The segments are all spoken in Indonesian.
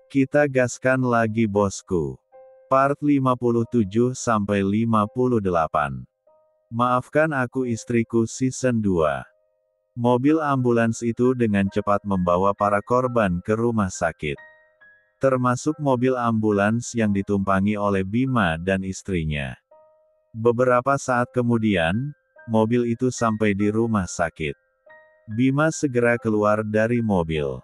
Kita gaskan lagi bosku. Part 57-58. Maafkan aku istriku season 2. Mobil ambulans itu dengan cepat membawa para korban ke rumah sakit. Termasuk mobil ambulans yang ditumpangi oleh Bima dan istrinya. Beberapa saat kemudian, mobil itu sampai di rumah sakit. Bima segera keluar dari mobil.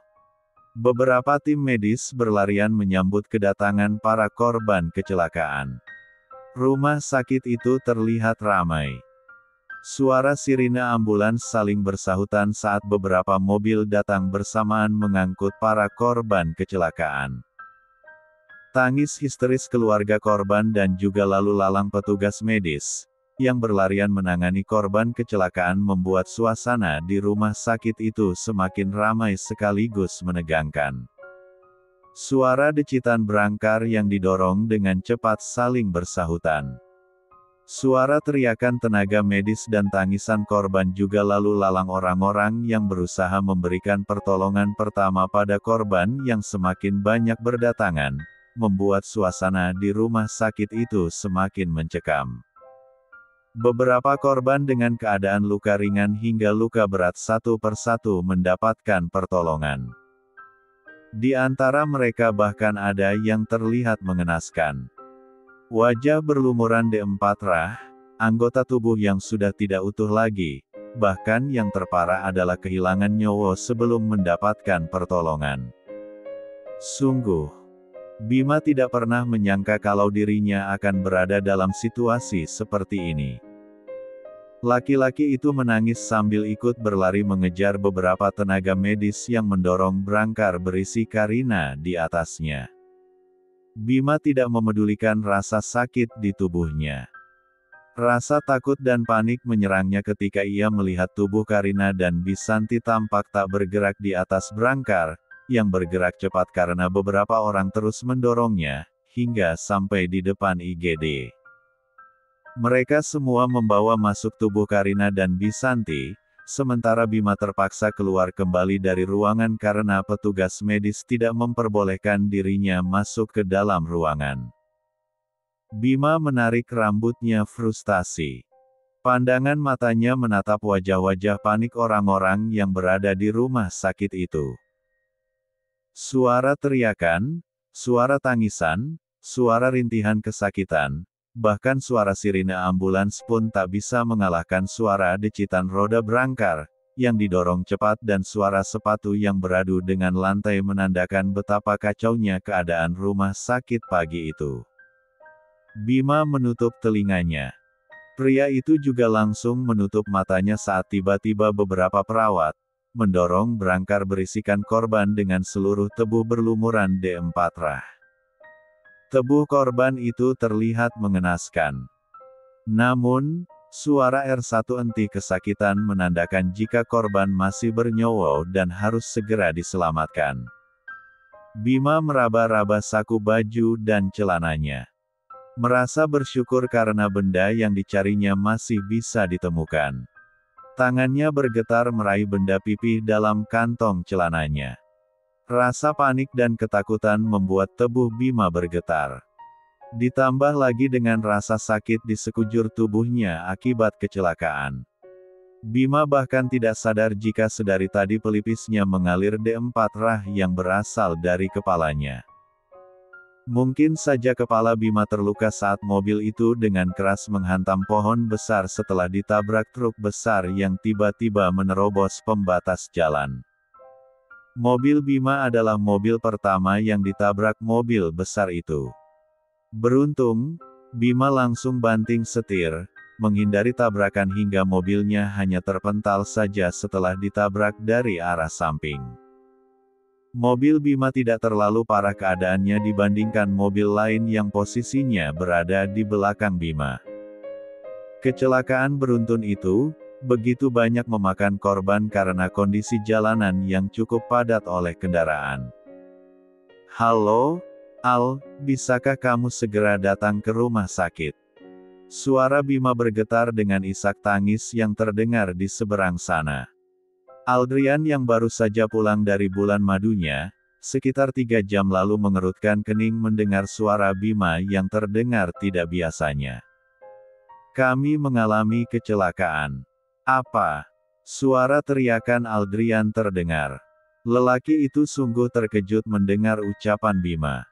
Beberapa tim medis berlarian menyambut kedatangan para korban kecelakaan. Rumah sakit itu terlihat ramai. Suara sirine ambulans saling bersahutan saat beberapa mobil datang bersamaan mengangkut para korban kecelakaan. Tangis histeris keluarga korban dan juga lalu lalang petugas medis, yang berlarian menangani korban kecelakaan membuat suasana di rumah sakit itu semakin ramai sekaligus menegangkan. Suara decitan berangkar yang didorong dengan cepat saling bersahutan. Suara teriakan tenaga medis dan tangisan korban juga lalu lalang orang-orang yang berusaha memberikan pertolongan pertama pada korban yang semakin banyak berdatangan, membuat suasana di rumah sakit itu semakin mencekam. Beberapa korban dengan keadaan luka ringan hingga luka berat satu persatu mendapatkan pertolongan. Di antara mereka bahkan ada yang terlihat mengenaskan. Wajah berlumuran D4 rah, anggota tubuh yang sudah tidak utuh lagi, bahkan yang terparah adalah kehilangan nyawa sebelum mendapatkan pertolongan. Sungguh, Bima tidak pernah menyangka kalau dirinya akan berada dalam situasi seperti ini. Laki-laki itu menangis sambil ikut berlari mengejar beberapa tenaga medis yang mendorong brangkar berisi Karina di atasnya. Bima tidak memedulikan rasa sakit di tubuhnya. Rasa takut dan panik menyerangnya ketika ia melihat tubuh Karina dan Bisanti tampak tak bergerak di atas brangkar, yang bergerak cepat karena beberapa orang terus mendorongnya, hingga sampai di depan IGD. Mereka semua membawa masuk tubuh Karina dan Bisanti, sementara Bima terpaksa keluar kembali dari ruangan karena petugas medis tidak memperbolehkan dirinya masuk ke dalam ruangan. Bima menarik rambutnya frustasi. Pandangan matanya menatap wajah-wajah panik orang-orang yang berada di rumah sakit itu. Suara teriakan, suara tangisan, suara rintihan kesakitan, bahkan suara sirine ambulans pun tak bisa mengalahkan suara decitan roda brangkar, yang didorong cepat dan suara sepatu yang beradu dengan lantai menandakan betapa kacaunya keadaan rumah sakit pagi itu. Bima menutup telinganya. Pria itu juga langsung menutup matanya saat tiba-tiba beberapa perawat, mendorong brangkar berisikan korban dengan seluruh tubuh berlumuran D4 rah. Tubuh korban itu terlihat mengenaskan. Namun, suara R1 enti kesakitan menandakan jika korban masih bernyawa dan harus segera diselamatkan. Bima meraba-raba saku baju dan celananya. Merasa bersyukur karena benda yang dicarinya masih bisa ditemukan. Tangannya bergetar meraih benda pipih dalam kantong celananya. Rasa panik dan ketakutan membuat tubuh Bima bergetar. Ditambah lagi dengan rasa sakit di sekujur tubuhnya akibat kecelakaan. Bima bahkan tidak sadar jika sedari tadi pelipisnya mengalir D4 rah yang berasal dari kepalanya. Mungkin saja kepala Bima terluka saat mobil itu dengan keras menghantam pohon besar setelah ditabrak truk besar yang tiba-tiba menerobos pembatas jalan. Mobil Bima adalah mobil pertama yang ditabrak mobil besar itu. Beruntung, Bima langsung banting setir, menghindari tabrakan hingga mobilnya hanya terpental saja setelah ditabrak dari arah samping. Mobil Bima tidak terlalu parah keadaannya dibandingkan mobil lain yang posisinya berada di belakang Bima. Kecelakaan beruntun itu begitu banyak memakan korban karena kondisi jalanan yang cukup padat oleh kendaraan. "Halo, Al, bisakah kamu segera datang ke rumah sakit?" Suara Bima bergetar dengan isak tangis yang terdengar di seberang sana. Aldrian yang baru saja pulang dari bulan madunya, sekitar 3 jam lalu mengerutkan kening mendengar suara Bima yang terdengar tidak biasanya. Kami mengalami kecelakaan. Apa? Suara teriakan Aldrian terdengar. Lelaki itu sungguh terkejut mendengar ucapan Bima.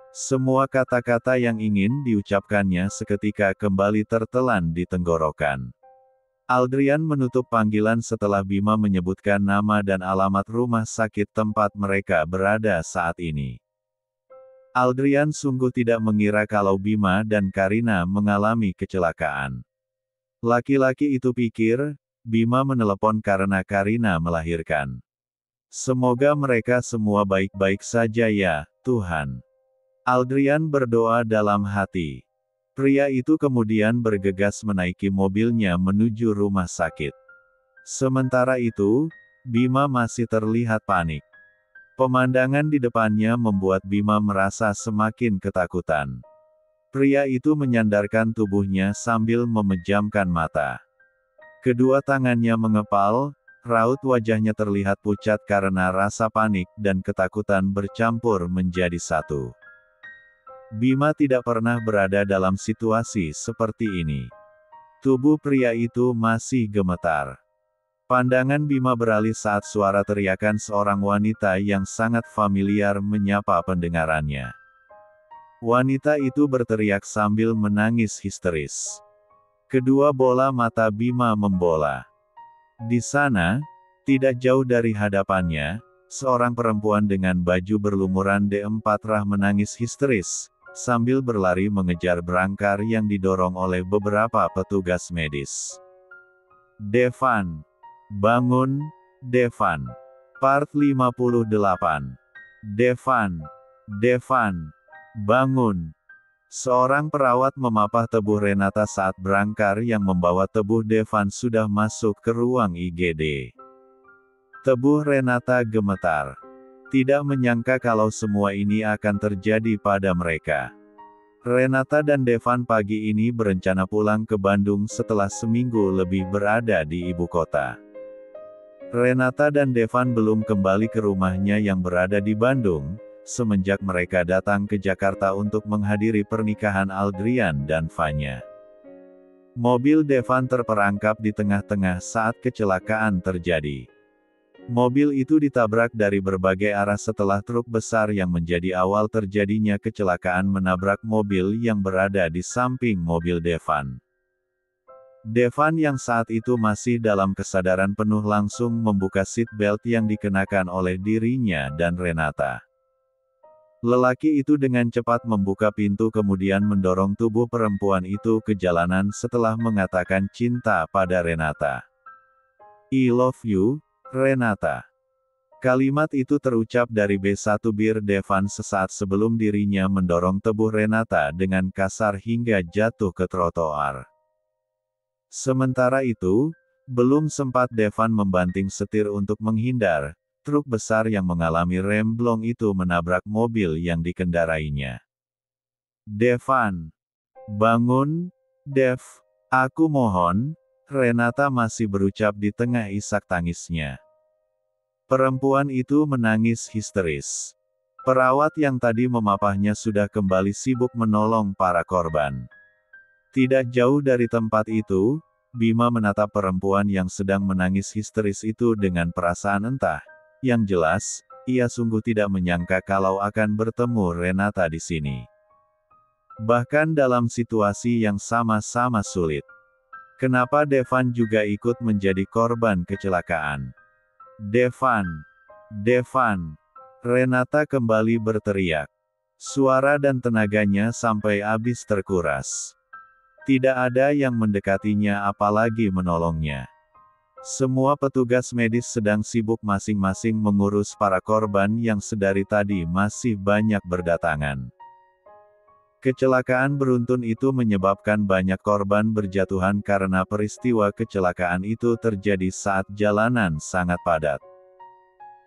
Semua kata-kata yang ingin diucapkannya seketika kembali tertelan di tenggorokan. Aldrian menutup panggilan setelah Bima menyebutkan nama dan alamat rumah sakit tempat mereka berada saat ini. Aldrian sungguh tidak mengira kalau Bima dan Karina mengalami kecelakaan. Laki-laki itu pikir, Bima menelepon karena Karina melahirkan. Semoga mereka semua baik-baik saja ya, Tuhan. Aldrian berdoa dalam hati. Pria itu kemudian bergegas menaiki mobilnya menuju rumah sakit. Sementara itu, Bima masih terlihat panik. Pemandangan di depannya membuat Bima merasa semakin ketakutan. Pria itu menyandarkan tubuhnya sambil memejamkan mata. Kedua tangannya mengepal, raut wajahnya terlihat pucat karena rasa panik dan ketakutan bercampur menjadi satu. Bima tidak pernah berada dalam situasi seperti ini. Tubuh pria itu masih gemetar. Pandangan Bima beralih saat suara teriakan seorang wanita yang sangat familiar menyapa pendengarannya. Wanita itu berteriak sambil menangis histeris. Kedua bola mata Bima membola. Di sana, tidak jauh dari hadapannya, seorang perempuan dengan baju berlumuran D4 menangis histeris, sambil berlari mengejar berangkar yang didorong oleh beberapa petugas medis. Devan. Bangun, Devan. Part 58. Devan. Devan. Bangun. Seorang perawat memapah tubuh Renata saat berangkar yang membawa tubuh Devan sudah masuk ke ruang IGD. Tubuh Renata gemetar. Tidak menyangka kalau semua ini akan terjadi pada mereka. Renata dan Devan pagi ini berencana pulang ke Bandung setelah seminggu lebih berada di ibu kota. Renata dan Devan belum kembali ke rumahnya yang berada di Bandung, semenjak mereka datang ke Jakarta untuk menghadiri pernikahan Aldrian dan Vanya. Mobil Devan terperangkap di tengah-tengah saat kecelakaan terjadi. Mobil itu ditabrak dari berbagai arah setelah truk besar yang menjadi awal terjadinya kecelakaan menabrak mobil yang berada di samping mobil Devan. Devan yang saat itu masih dalam kesadaran penuh langsung membuka seat belt yang dikenakan oleh dirinya dan Renata. Lelaki itu dengan cepat membuka pintu kemudian mendorong tubuh perempuan itu ke jalanan setelah mengatakan cinta pada Renata. I love you, Renata. Kalimat itu terucap dari B1 bir Devan sesaat sebelum dirinya mendorong tubuh Renata dengan kasar hingga jatuh ke trotoar. Sementara itu, belum sempat Devan membanting setir untuk menghindar, truk besar yang mengalami remblong itu menabrak mobil yang dikendarainya. Devan. Bangun, Dev. Aku mohon. Renata masih berucap di tengah isak tangisnya. Perempuan itu menangis histeris. Perawat yang tadi memapahnya sudah kembali sibuk menolong para korban. Tidak jauh dari tempat itu, Bima menatap perempuan yang sedang menangis histeris itu dengan perasaan entah. Yang jelas, ia sungguh tidak menyangka kalau akan bertemu Renata di sini. Bahkan dalam situasi yang sama-sama sulit. Kenapa Devan juga ikut menjadi korban kecelakaan? Devan. Devan. Renata kembali berteriak. Suara dan tenaganya sampai habis terkuras. Tidak ada yang mendekatinya apalagi menolongnya. Semua petugas medis sedang sibuk masing-masing mengurus para korban yang sedari tadi masih banyak berdatangan. Kecelakaan beruntun itu menyebabkan banyak korban berjatuhan karena peristiwa kecelakaan itu terjadi saat jalanan sangat padat.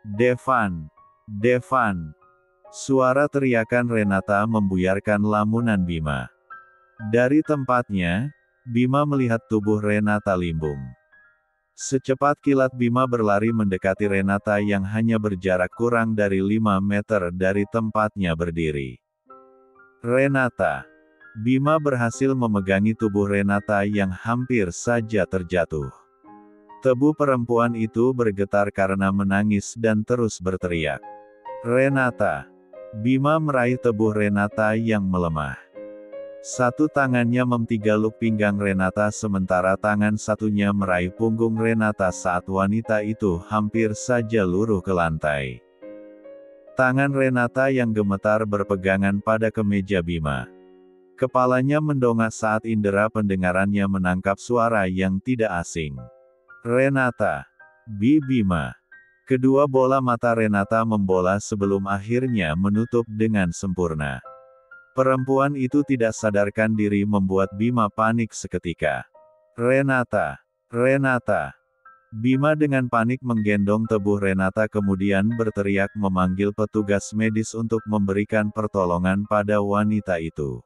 Devan. Devan. Suara teriakan Renata membuyarkan lamunan Bima. Dari tempatnya, Bima melihat tubuh Renata limbung. Secepat kilat Bima berlari mendekati Renata yang hanya berjarak kurang dari 5 meter dari tempatnya berdiri. Renata. Bima berhasil memegangi tubuh Renata yang hampir saja terjatuh. Tubuh perempuan itu bergetar karena menangis dan terus berteriak. Renata. Bima meraih tubuh Renata yang melemah. Satu tangannya mentigaluk pinggang Renata sementara tangan satunya meraih punggung Renata saat wanita itu hampir saja luruh ke lantai. Tangan Renata yang gemetar berpegangan pada kemeja Bima. Kepalanya mendongak saat indera pendengarannya menangkap suara yang tidak asing. Renata. Bima. Kedua bola mata Renata membola sebelum akhirnya menutup dengan sempurna. Perempuan itu tidak sadarkan diri membuat Bima panik seketika. Renata. Renata. Bima dengan panik menggendong tubuh Renata kemudian berteriak memanggil petugas medis untuk memberikan pertolongan pada wanita itu.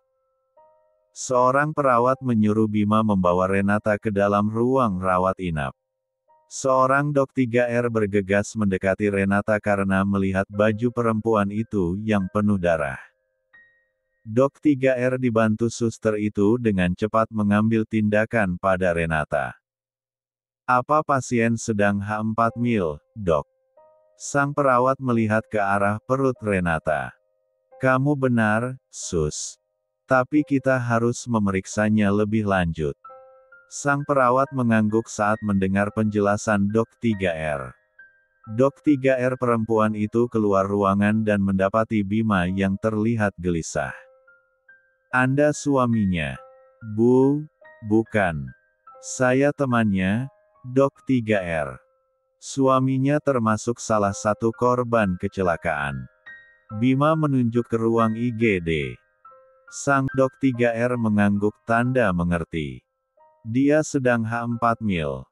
Seorang perawat menyuruh Bima membawa Renata ke dalam ruang rawat inap. Seorang dok 3R bergegas mendekati Renata karena melihat baju perempuan itu yang penuh darah. Dok 3R dibantu suster itu dengan cepat mengambil tindakan pada Renata. Apa pasien sedang H4 mil, dok? Sang perawat melihat ke arah perut Renata. Kamu benar, sus. Tapi kita harus memeriksanya lebih lanjut. Sang perawat mengangguk saat mendengar penjelasan Dok 3R. Dok 3R perempuan itu keluar ruangan dan mendapati Bima yang terlihat gelisah. Anda suaminya? Bu, bukan. Saya temannya, Dok 3R. Suaminya termasuk salah satu korban kecelakaan. Bima menunjuk ke ruang IGD. Sang Dok 3R mengangguk tanda mengerti. Dia sedang H4 mil.